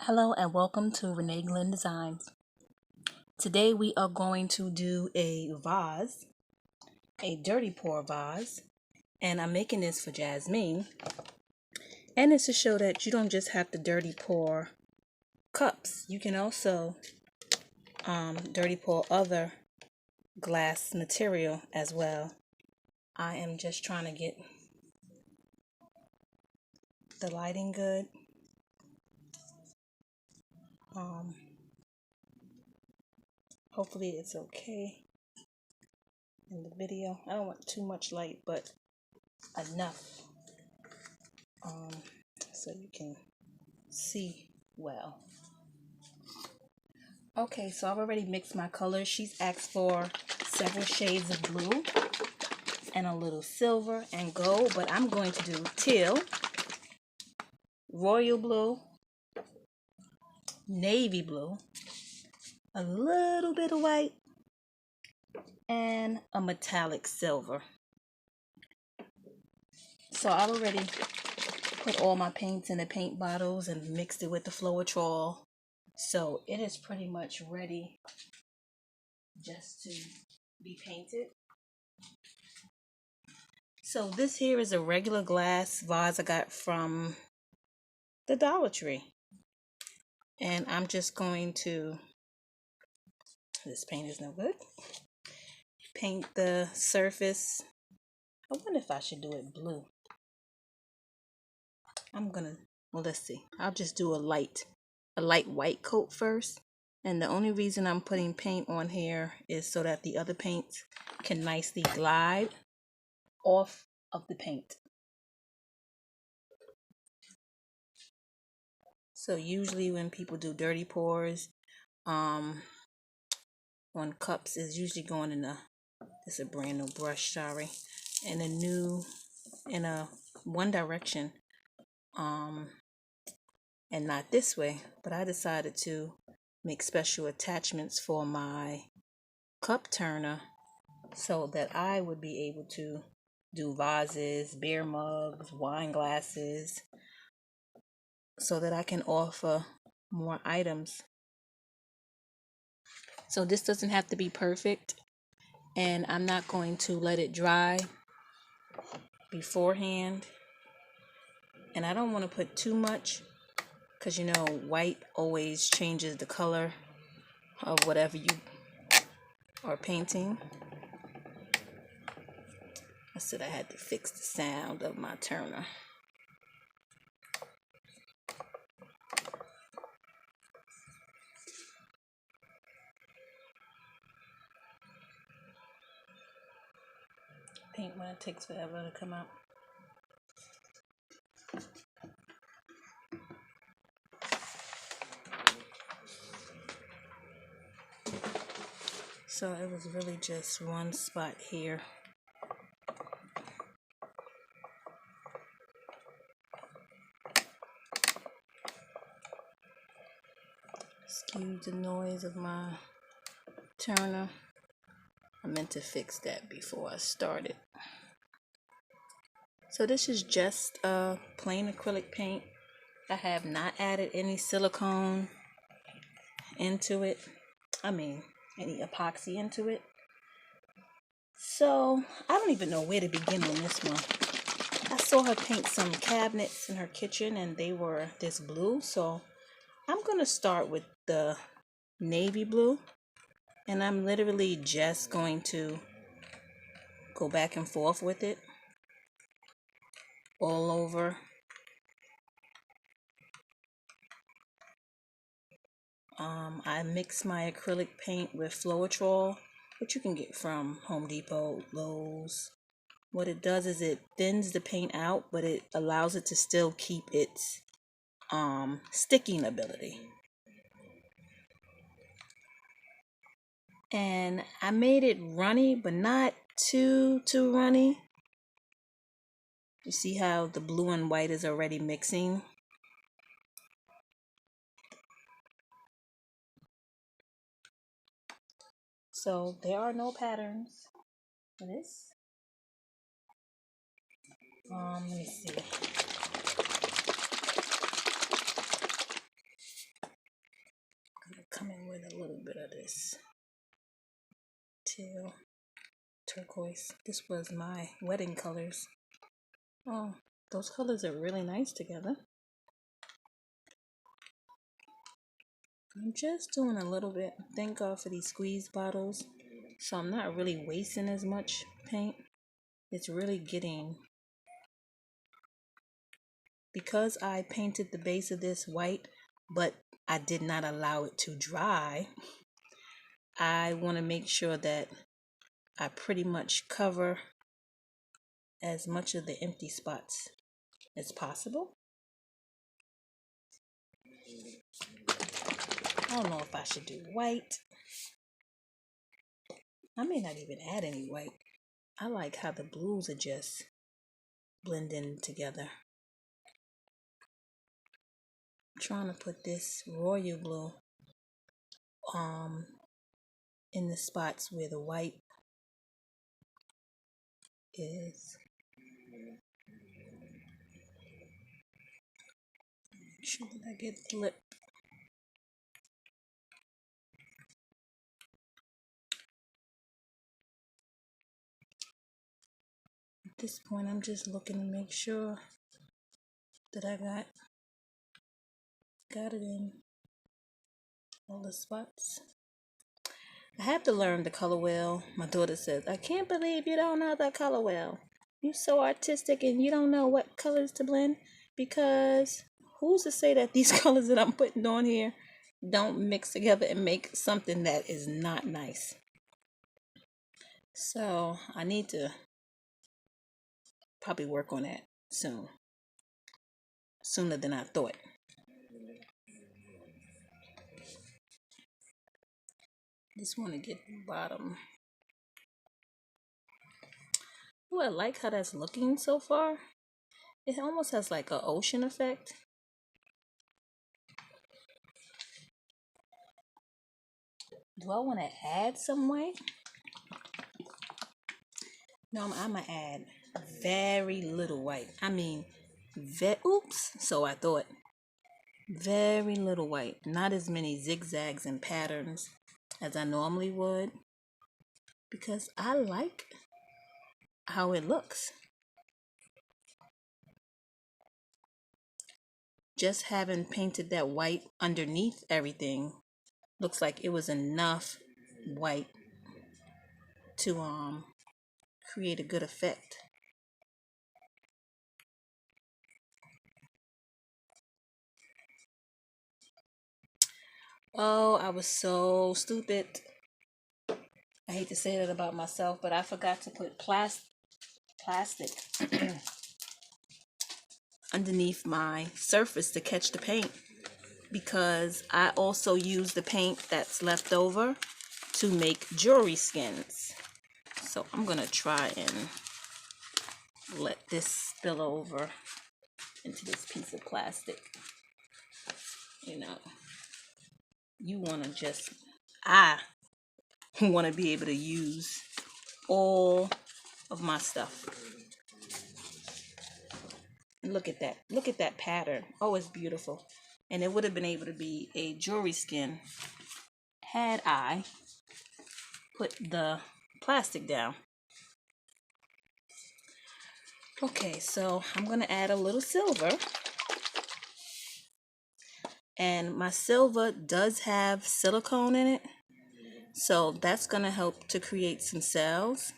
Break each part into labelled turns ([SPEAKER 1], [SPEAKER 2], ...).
[SPEAKER 1] Hello and welcome to Renee Glenn Designs. Today we are going to do a vase, a dirty pour vase, and I'm making this for Jasmine. And it's to show that you don't just have to dirty pour cups. You can also dirty pour other glass material as well. I am just trying to get the lighting good. Hopefully it's okay in the video. I don't want too much light, but enough so you can see well. Okay, so I've already mixed my colors. She's asked for several shades of blue and a little silver and gold, but I'm going to do teal, royal blue, navy blue, a little bit of white, and a metallic silver. So I've already put all my paints in the paint bottles and mixed it with the Floetrol. So it is pretty much ready just to be painted. So this here is a regular glass vase I got from the Dollar Tree. And I'm just going to, this paint is no good, paint the surface. I wonder if I should do it blue. Well, let's see. I'll just do a light white coat first. And the only reason I'm putting paint on here is so that the other paints can nicely glide off of the paint. So usually when people do dirty pours on cups, is usually going in this is a brand new brush, sorry, in a one direction, and not this way. But I decided to make special attachments for my cup turner so that I would be able to do vases, beer mugs, wine glasses, so that I can offer more items. So this doesn't have to be perfect, and I'm not going to let it dry beforehand. And I don't want to put too much because you know white always changes the color of whatever you are painting. I said I had to fix the sound of my turner. Paint when it takes forever to come out. So it was really just one spot here. Excuse the noise of my turner. I meant to fix that before I started. So this is just a plain acrylic paint. I have not added any silicone into it. Any epoxy into it. So I don't even know where to begin on this one. I saw her paint some cabinets in her kitchen and they were this blue. So I'm going to start with the navy blue. And I'm literally just going to go back and forth with it all over. I mix my acrylic paint with Floetrol, which you can get from Home Depot, Lowe's. What it does is it thins the paint out, but it allows it to still keep its sticking ability. And I made it runny, but not too runny. You see how the blue and white is already mixing? So there are no patterns for this. Let me see. little bit of this teal turquoise. This was my wedding colors. Oh, those colors are really nice together. I'm just doing a little bit. Thank God for these squeeze bottles. So I'm not really wasting as much paint. It's really getting, because I painted the base of this white, but I did not allow it to dry. I want to make sure that I pretty much cover as much of the empty spots as possible. I don't know if I should do white. I may not even add any white. I like how the blues are just blending together. I'm trying to put this royal blue in the spots where the white is. Make sure that I get the lip. At this point, I'm just looking to make sure that I got it in all the spots. I have to learn the color wheel. My daughter says, I can't believe you don't know the color wheel. You're so artistic and you don't know what colors to blend, because who's to say that these colors that I'm putting on here don't mix together and make something that is not nice. So I need to probably work on that soon. Sooner than I thought. Just want to get the bottom. Oh, I like how that's looking so far. It almost has like an ocean effect. Do I want to add some white? No, I'm going to add very little white. I mean, oops, so I thought. Very little white. Not as many zigzags and patterns as I normally would, because I like how it looks. Just having painted that white underneath everything, looks like it was enough white to create a good effect. Oh, I was so stupid. I hate to say that about myself, but I forgot to put plastic underneath my surface to catch the paint, because I also use the paint that's left over to make jewelry skins. So I'm gonna try and let this spill over into this piece of plastic. You know, I want to be able to use all of my stuff. Look at that. Look at that pattern. Oh, it's beautiful. And it would have been able to be a jewelry skin had I put the plastic down. Okay, so I'm going to add a little silver. And my silver does have silicone in it, so that's going to help to create some cells.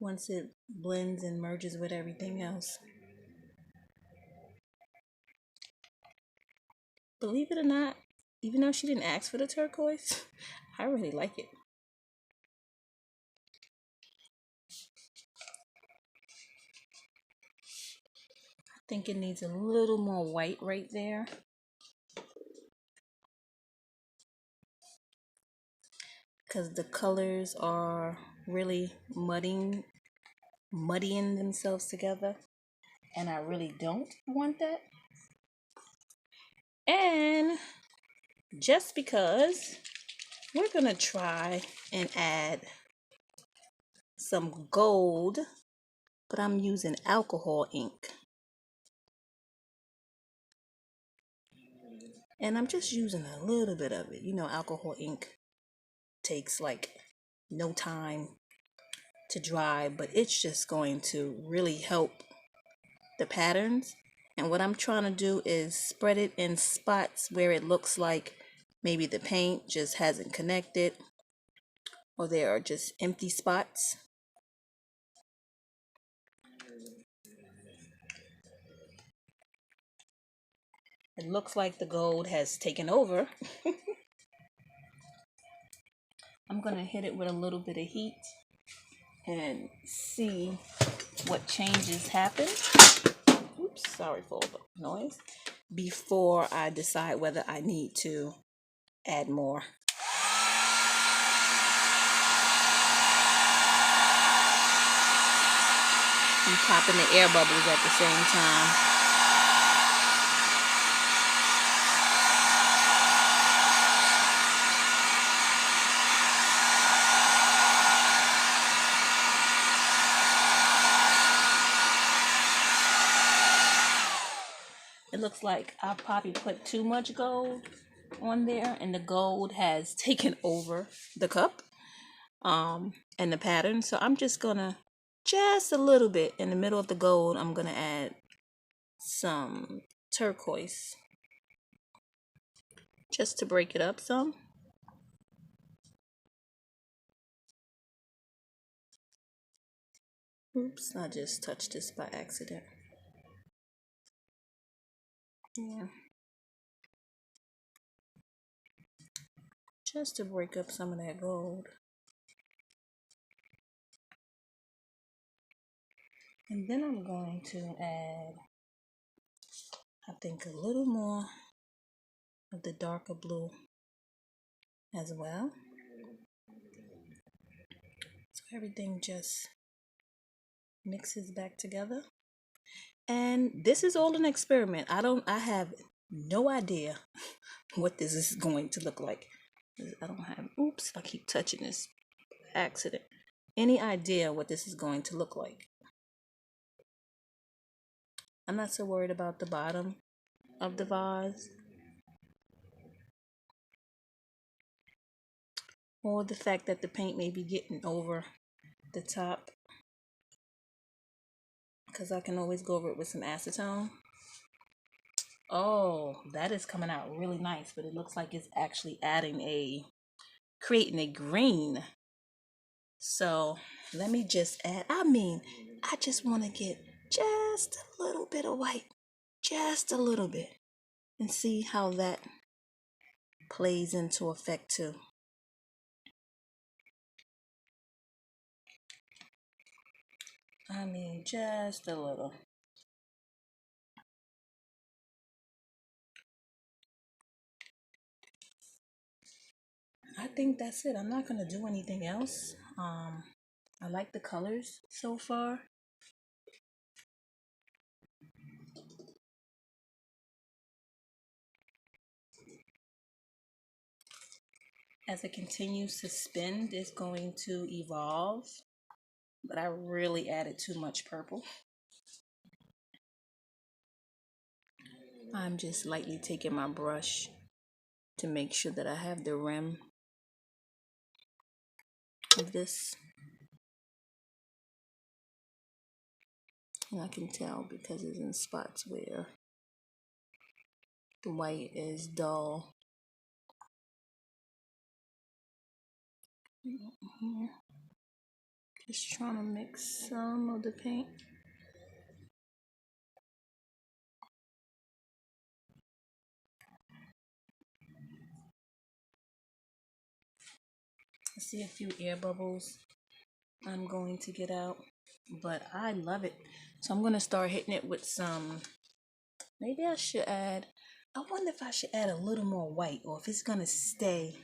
[SPEAKER 1] Once it blends and merges with everything else. Believe it or not, even though she didn't ask for the turquoise, I really like it. I think it needs a little more white right there. Because the colors are really muddying themselves together. And I really don't want that. And just because, we're going to try and add some gold, but I'm using alcohol ink. And I'm just using a little bit of it. You know, alcohol ink takes like no time to dry, but it's just going to really help the patterns. And what I'm trying to do is spread it in spots where it looks like maybe the paint just hasn't connected or there are just empty spots. It looks like the gold has taken over. I'm going to hit it with a little bit of heat and see what changes happen. Oops, sorry for the noise. Before I decide whether I need to add more. I'm popping the air bubbles at the same time. It looks like I probably put too much gold on there and the gold has taken over the cup and the pattern. So I'm just gonna, just a little bit in the middle of the gold, I'm gonna add some turquoise just to break it up some. Oops, I just touched this by accident. Yeah. Just to break up some of that gold. And then I'm going to add, I think, a little more of the darker blue as well. So everything just mixes back together. And this is all an experiment. I have no idea what this is going to look like. I don't have, oops, I keep touching this accident. Any idea what this is going to look like. I'm not so worried about the bottom of the vase or the fact that the paint may be getting over the top, because I can always go over it with some acetone. Oh, that is coming out really nice, but it looks like it's actually creating a green. So let me just add, I just want to get just a little bit of white, just a little bit, and see how that plays into effect too. Just a little. I think that's it. I'm not going to do anything else. I like the colors so far. As it continues to spin, it's going to evolve. But I really added too much purple. I'm just lightly taking my brush to make sure that I have the rim of this. And I can tell because it's in spots where the white is dull. Here. Just trying to mix some of the paint. I see a few air bubbles I'm going to get out, but I love it. So I'm going to start hitting it with some, maybe I should add, I wonder if I should add a little more white or if it's going to stay.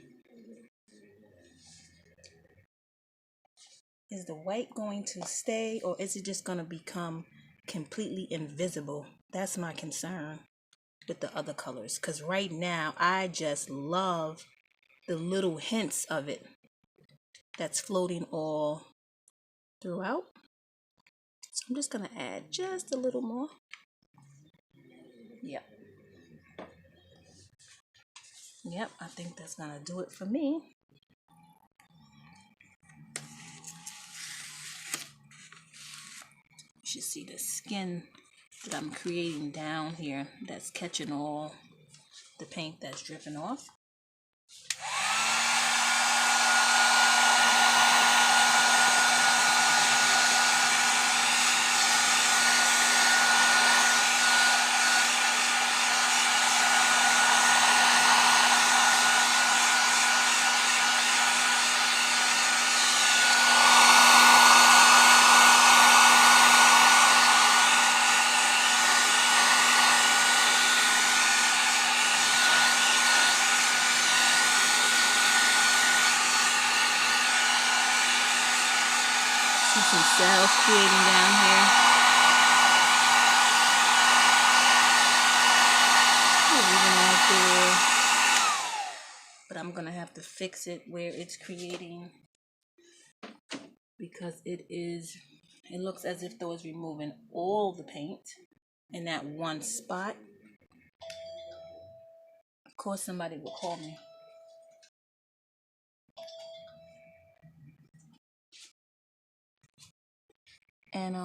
[SPEAKER 1] Is the white going to stay or is it just going to become completely invisible? That's my concern. with the other colors, because right now I just love the little hints of it that's floating all throughout. So I'm just gonna add just a little more. Yep. Yep, I think that's gonna do it for me. You should see the skin that I'm creating down here that's catching all the paint that's dripping off. See some cells creating down here. Even out there. But I'm gonna have to fix it where it's creating, because it looks as if though it's removing all the paint in that one spot. Of course somebody will call me. And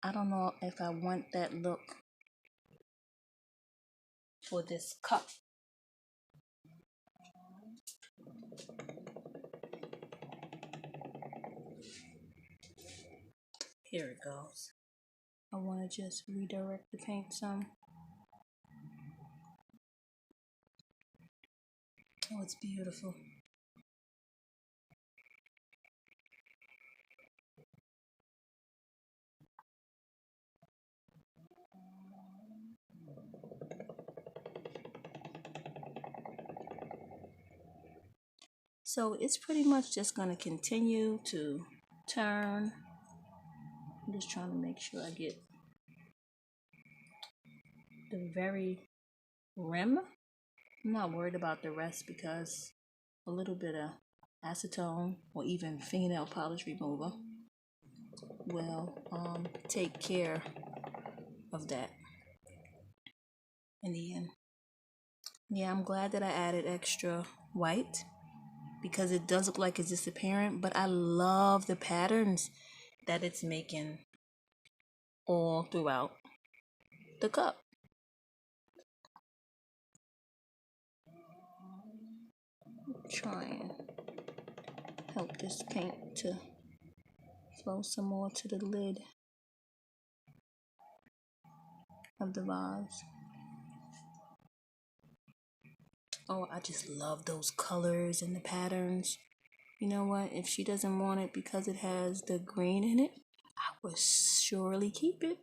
[SPEAKER 1] I don't know if I want that look for this cup. Here it goes. I want to just redirect the paint some. Oh, it's beautiful. So it's pretty much just going to continue to turn. I'm just trying to make sure I get the very rim. I'm not worried about the rest, because a little bit of acetone or even fingernail polish remover will take care of that in the end. Yeah, I'm glad that I added extra white, because it does look like it's disappearing, but I love the patterns that it's making all throughout the cup. Try and help this paint to flow some more to the lid of the vase. Oh, I just love those colors and the patterns. You know what? If she doesn't want it because it has the green in it, I would surely keep it.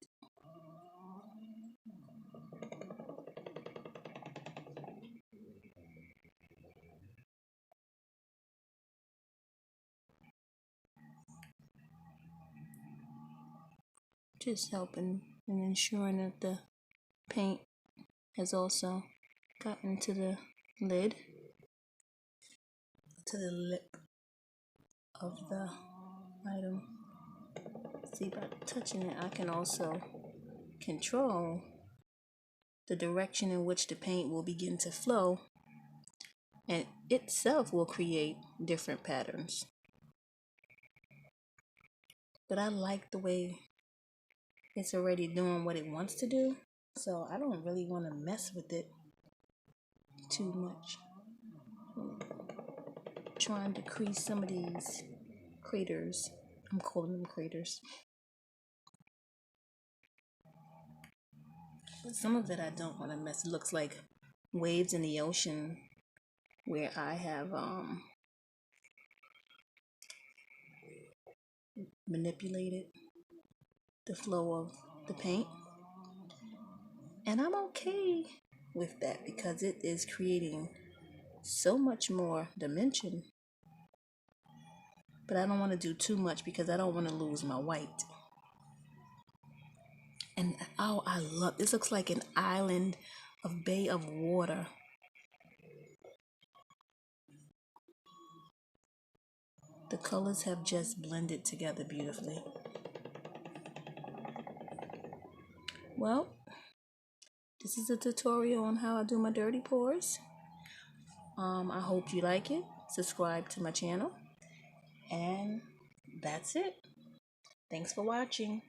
[SPEAKER 1] Just helping and ensuring that the paint has also gotten to the lid, to the lip of the item. See, by touching it, I can also control the direction in which the paint will begin to flow, and itself will create different patterns. But I like the way it's already doing what it wants to do, so I don't really want to mess with it too much. Trying to crease some of these craters. I'm calling them craters. But some of it I don't want to mess. It looks like waves in the ocean where I have manipulated the flow of the paint. And I'm okay with that, because it is creating so much more dimension. But I don't want to do too much, because I don't want to lose my white. And oh, I love this. Looks like an island of bay of water. The colors have just blended together beautifully. Well, this is a tutorial on how I do my dirty pours. I hope you like it. Subscribe to my channel. And that's it. Thanks for watching.